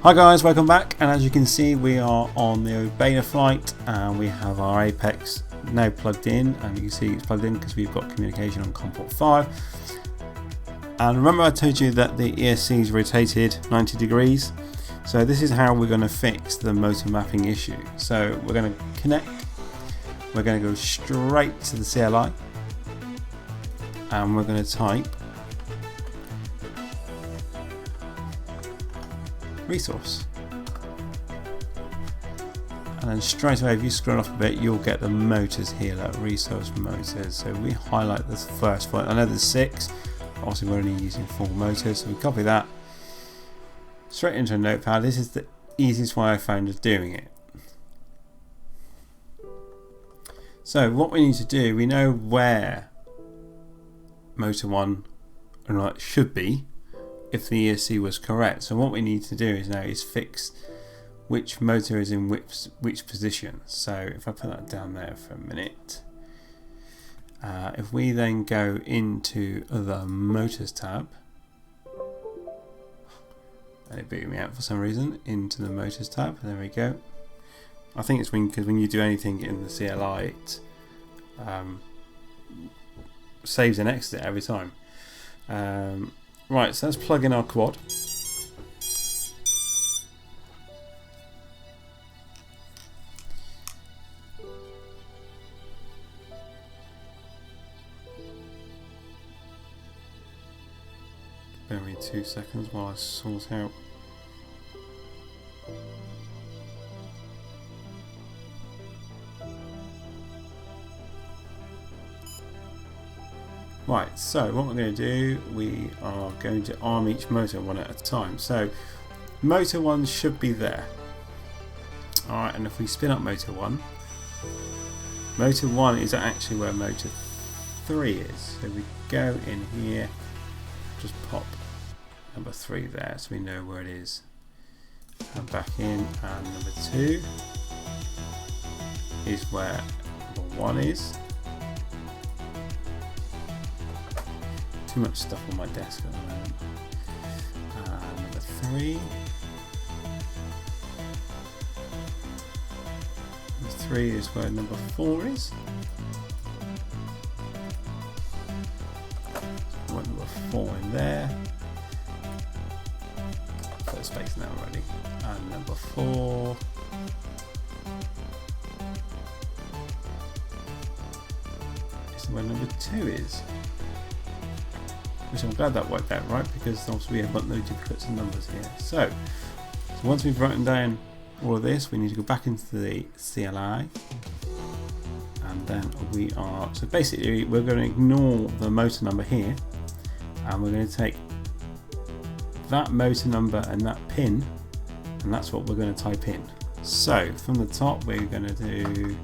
Hi guys, welcome back, and as you can see we are on the Betaflight and we have our Apex now plugged in, and you can see it's plugged in because we've got communication on COM port 5. And remember I told you that the ESC is rotated 90 degrees, so this is how we're going to fix the motor mapping issue. So we're going to connect, we're going to go straight to the CLI and we're going to type resource, and then straight away if you scroll off a bit you'll get the motors here, like resource motors. So we highlight this first one. I know there's 6, obviously we're only using 4 motors, so we copy that straight into a notepad. This is the easiest way I found of doing it. So what we need to do, we know where motor 1 should be if the ESC was correct. So what we need to do is fix which motor is in which position. So if I put that down there for a minute, if we then go into the motors tab, and it booted me out for some reason, into the motors tab, there we go. I think it's because when you do anything in the CLI it saves and exits it every time. Right, so let's plug in our quad. Bear with me 2 seconds while I sort out. Right, so what we're going to do, we are going to arm each motor one at a time. So motor 1 should be there. Alright, and if we spin up motor 1 is actually where motor 3 is. So we go in here, just pop number 3 there so we know where it is. And back in, and number 2 is where number 1 is. Too much stuff on my desk at the moment. Number 3. Number 3 is where number 4 is. So put number 4 in there. Put a space now already. And number 4 is where number 2 is. Which I'm glad that worked out right, because obviously we have got no duplicates of numbers here. So once we've written down all of this, we need to go back into the CLI, and then we are, so basically we're going to ignore the motor number here, and we're going to take that motor number and that pin, and that's what we're going to type in. So from the top we're going to do,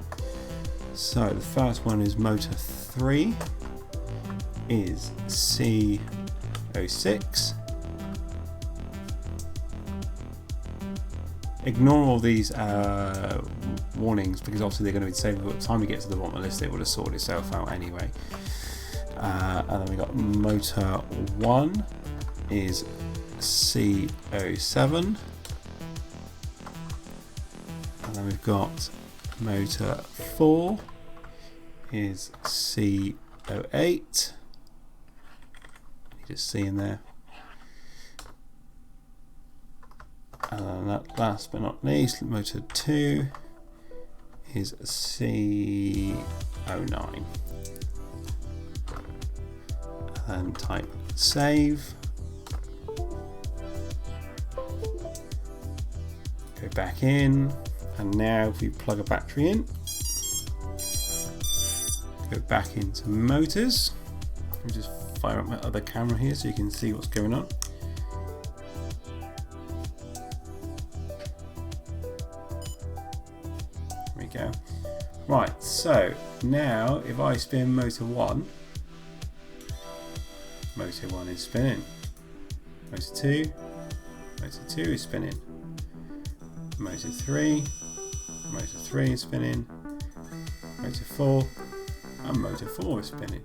so the first one is motor 3 is C06. Ignore all these warnings, because obviously they're going to be saved. By the time we get to the bottom of the list it would have sorted itself out anyway. And then we got motor 1 is C07, and then we've got motor 4 is C08. Just see in there, and then that last but not least, motor 2 is C09, and type save, go back in, and now if we plug a battery in, go back into motors, let me just fire up my other camera here so you can see what's going on. There we go. Right, so now if I spin motor 1, motor 1 is spinning. Motor 2 is spinning. Motor 3 is spinning. Motor 4, and motor 4 is spinning.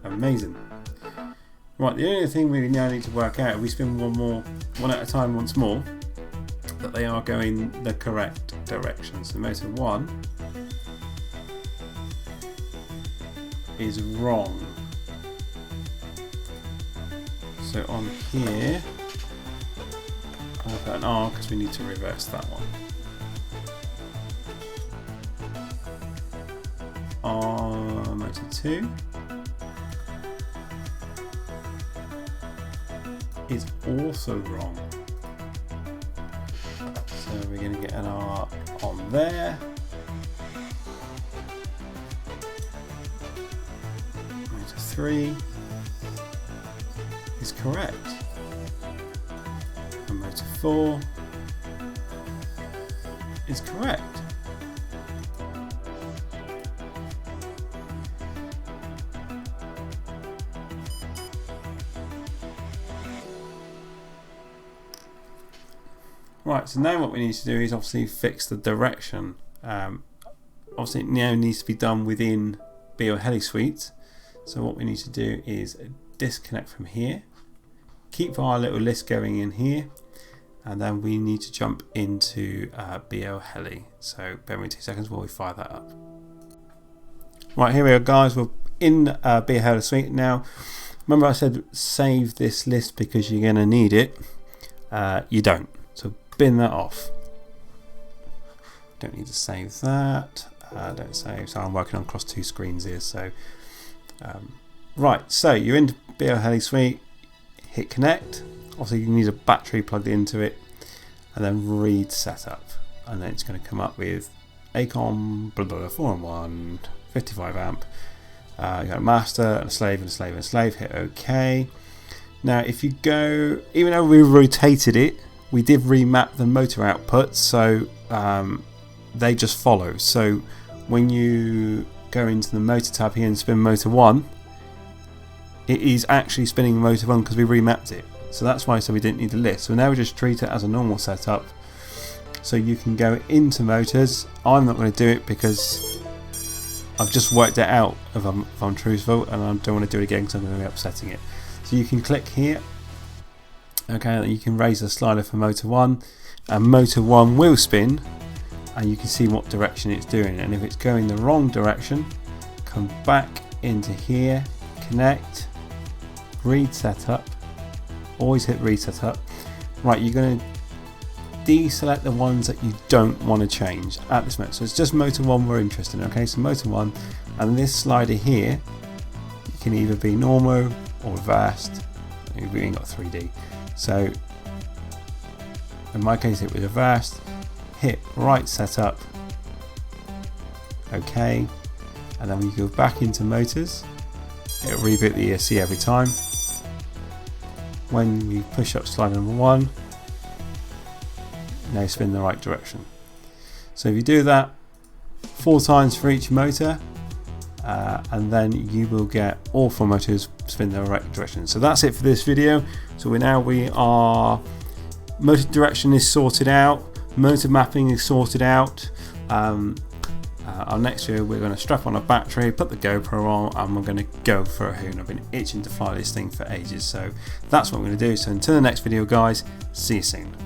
Amazing. Right, the only thing we now need to work out, if we spin one at a time once more, that they are going the correct direction. So motor 1 is wrong. So on here, I'll put an R because we need to reverse that one. On motor 2 is also wrong. So we're going to get an R on there. Motor 3 is correct. And motor 4 is correct. Right, so now what we need to do is obviously fix the direction. Obviously it now needs to be done within BO Heli Suite. So what we need to do is disconnect from here, keep our little list going in here, and then we need to jump into BO Heli. So bear with me 2 seconds while we fire that up. Right, here we are guys, we're in BO Heli Suite now. Remember I said save this list because you're going to need it. You don't. So bin that off. Don't need to save that. Don't save. So I'm working on across 2 screens here. So right, so you're in BO Heli Suite. Hit connect. Obviously you need a battery plugged into it, and then read setup, and then it's going to come up with ACOM 4-in-1 55 amp. You got a master and a slave and a slave and a slave. Hit OK. Now if you go, even though we rotated it, we did remap the motor outputs, so they just follow. So when you go into the motor tab here and spin motor 1, it is actually spinning motor 1 because we remapped it. So that's why we didn't need the list. So now we just treat it as a normal setup. So you can go into motors. I'm not going to do it because I've just worked it out, if I'm truthful, and I don't want to do it again because I'm going to be upsetting it. So you can click here. Okay, you can raise the slider for motor 1, and motor 1 will spin, and you can see what direction it's doing. And if it's going the wrong direction, come back into here, connect, read setup, always hit read setup. Right, you're going to deselect the ones that you don't want to change at this moment. So it's just motor 1 we're interested in. Okay, so motor 1, and this slider here, it can either be normal or reversed. We ain't got 3D. So in my case it was reversed. Hit right setup, OK, and then when you go back into motors, it'll reboot the ESC every time. When you push up slider number 1, now spin the right direction. So if you do that 4 times for each motor, and then you will get all 4 motors spin the right direction. So that's it for this video. So we are motor direction is sorted out, motor mapping is sorted out. Our next video we're going to strap on a battery, put the GoPro on, and we're going to go for a hoon. I've been itching to fly this thing for ages, so that's what I'm going to do. So until the next video guys, see you soon.